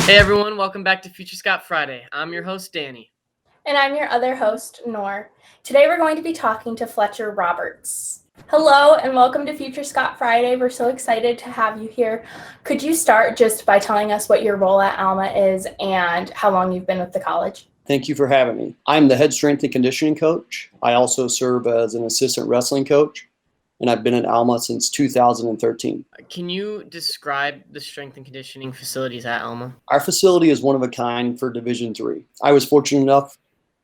Hey everyone, welcome back to Future Scot Friday. I'm your host, Danny. And I'm your other host, Nor. Today we're going to be talking to Fletcher Roberts. Hello and welcome to Future Scot Friday. We're so excited to have you here. Could you start just by telling us what your role at Alma is and how long you've been with the college? Thank you for having me. I'm the head strength and conditioning coach. I also serve as an assistant wrestling coach, and I've been at Alma since 2013. Can you describe the strength and conditioning facilities at Alma? Our facility is one of a kind for Division III. I was fortunate enough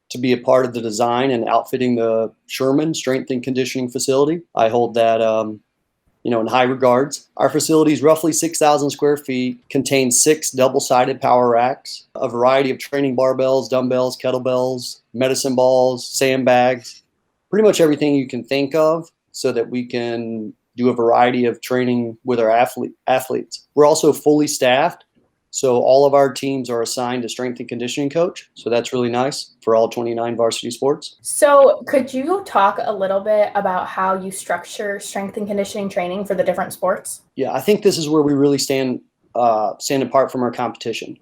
to be a part of the design and outfitting the Sherman Strength and Conditioning facility. I hold that in high regards. Our facility is roughly 6,000 square feet, contains 6 double-sided power racks, a variety of training barbells, dumbbells, kettlebells, medicine balls, sandbags, pretty much everything you can think of so that we can do a variety of training with our athletes. We're also fully staffed, so all of our teams are assigned a strength and conditioning coach. So that's really nice for all 29 varsity sports. So could you talk a little bit about how you structure strength and conditioning training for the different sports? Yeah, I think this is where we really stand apart from our competition.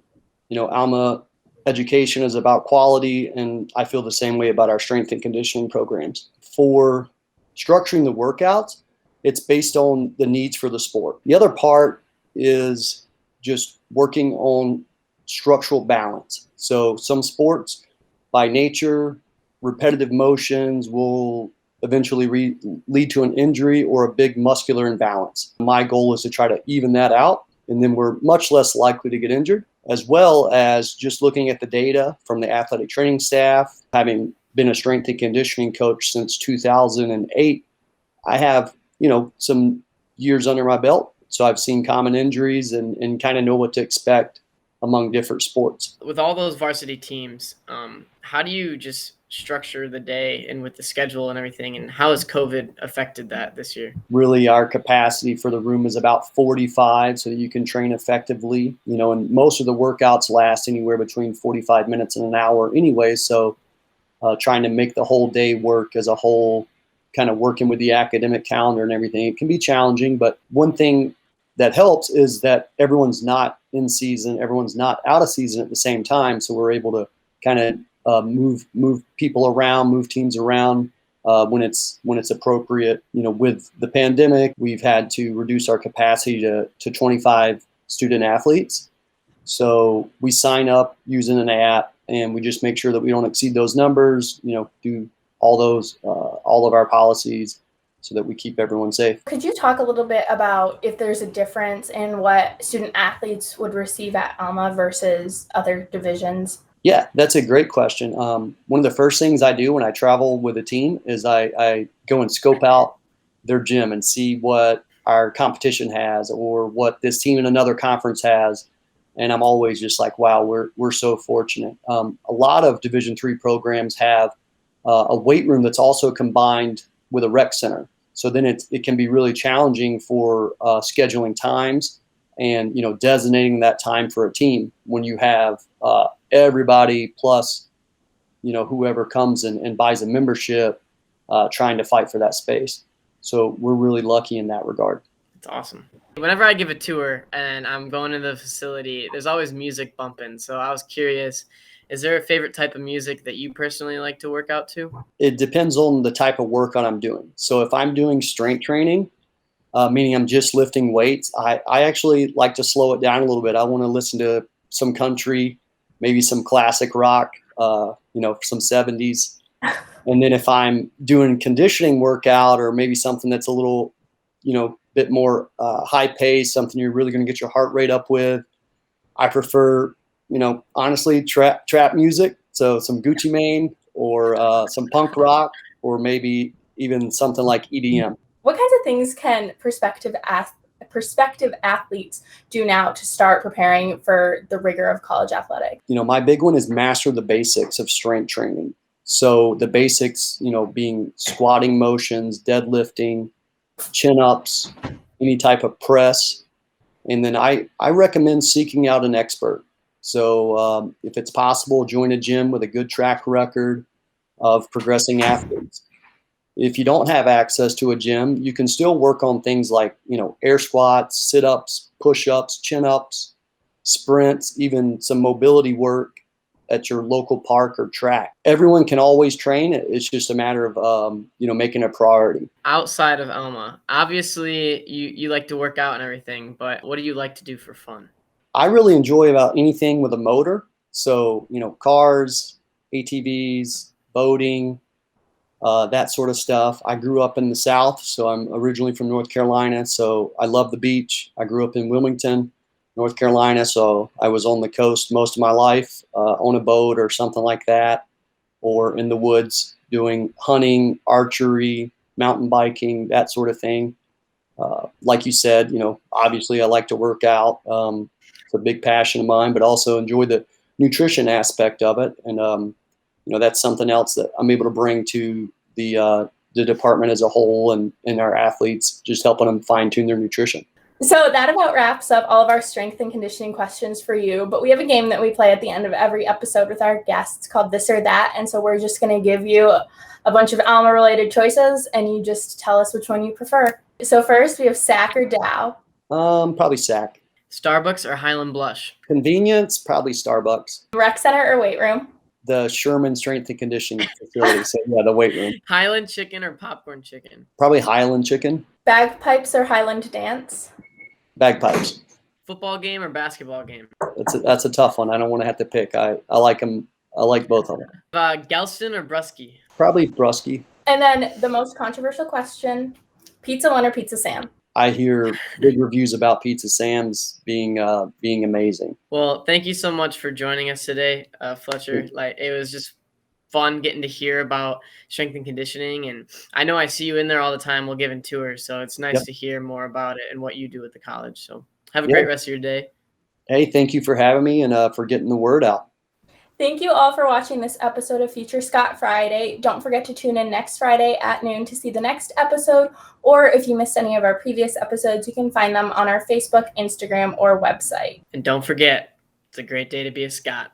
Alma education is about quality, and I feel the same way about our strength and conditioning programs. For structuring the workouts, it's based on the needs for the sport. The other part is just working on structural balance. So some sports, by nature, repetitive motions will eventually lead to an injury or a big muscular imbalance. My goal is to try to even that out, and then we're much less likely to get injured, as well as just looking at the data from the athletic training staff. Having been a strength and conditioning coach since 2008, I have, some years under my belt. So I've seen common injuries and kind of know what to expect among different sports. With all those varsity teams, how do you just structure the day and with the schedule and everything? And how has COVID affected that this year? Really, our capacity for the room is about 45 so that you can train effectively. And most of the workouts last anywhere between 45 minutes and an hour anyway. So trying to make the whole day work as a whole, kind of working with the academic calendar and everything, it can be challenging. But one thing that helps is that everyone's not in season, everyone's not out of season at the same time. So we're able to kind of move people around, move teams around when it's appropriate. With the pandemic, we've had to reduce our capacity to 25 student athletes. So we sign up using an app, and we just make sure that we don't exceed those numbers. Do all of our policies, so that we keep everyone safe. Could you talk a little bit about if there's a difference in what student athletes would receive at Alma versus other divisions? Yeah, that's a great question. One of the first things I do when I travel with a team is I go and scope out their gym and see what our competition has or what this team in another conference has. And I'm always just like, wow, we're so fortunate. A lot of Division III programs have a weight room that's also combined with a rec center. So then it can be really challenging for scheduling times and designating that time for a team when you have everybody plus whoever comes and buys a membership trying to fight for that space. So we're really lucky in that regard. It's awesome. Whenever I give a tour and I'm going to the facility, there's always music bumping. So I was curious, is there a favorite type of music that you personally like to work out to? It depends on the type of workout I'm doing. So if I'm doing strength training, meaning I'm just lifting weights, I actually like to slow it down a little bit. I want to listen to some country, maybe some classic rock, some 70s. And then if I'm doing conditioning workout or maybe something that's a little, bit more high pace, something you're really going to get your heart rate up with, I prefer, honestly, trap music. So some Gucci Mane or some punk rock or maybe even something like EDM. What kinds of things can prospective athletes do now to start preparing for the rigor of college athletics? My big one is master the basics of strength training. So the basics, being squatting motions, deadlifting, chin-ups, any type of press. And then I recommend seeking out an expert. So if it's possible, join a gym with a good track record of progressing athletes. If you don't have access to a gym, you can still work on things like, air squats, sit-ups, push-ups, chin-ups, sprints, even some mobility work at your local park or track. Everyone can always train. It's just a matter of making a priority. Outside of Alma, obviously you like to work out and everything, but what do you like to do for fun? I really enjoy about anything with a motor. So, cars, ATVs, boating, that sort of stuff. I grew up in the South, so I'm originally from North Carolina. So I love the beach. I grew up in Wilmington, North Carolina. So I was on the coast most of my life, on a boat or something like that, or in the woods doing hunting, archery, mountain biking, that sort of thing. Like you said, obviously I like to work out. It's a big passion of mine, but also enjoy the nutrition aspect of it. And, that's something else that I'm able to bring to the department as a whole and our athletes, just helping them fine tune their nutrition. So that about wraps up all of our strength and conditioning questions for you. But we have a game that we play at the end of every episode with our guests called This or That. And so we're just going to give you a bunch of Alma related choices and you just tell us which one you prefer. So first we have Sac or Dow. Probably Sac. Starbucks or Highland Blush? Convenience, probably Starbucks. Rec center or weight room? The Sherman Strength and Conditioning facility. So yeah, the weight room. Highland chicken or popcorn chicken? Probably Highland chicken. Bagpipes or Highland dance? Bagpipes. Football game or basketball game? That's a tough one. I don't want to have to pick. I like them. I like both of them. Galston or Brusky? Probably Brusky. And then the most controversial question, Pizza One or Pizza Sam? I hear big reviews about Pizza Sam's being amazing. Well, thank you so much for joining us today, Fletcher. It was just fun getting to hear about strength and conditioning, and I know I see you in there all the time. We're giving tours, so it's nice to hear more about it and what you do at the college. So have a great rest of your day. Hey, thank you for having me and for getting the word out. Thank you all for watching this episode of Future Scot Friday. Don't forget to tune in next Friday at noon to see the next episode, or if you missed any of our previous episodes, you can find them on our Facebook, Instagram, or website. And don't forget, it's a great day to be a Scot.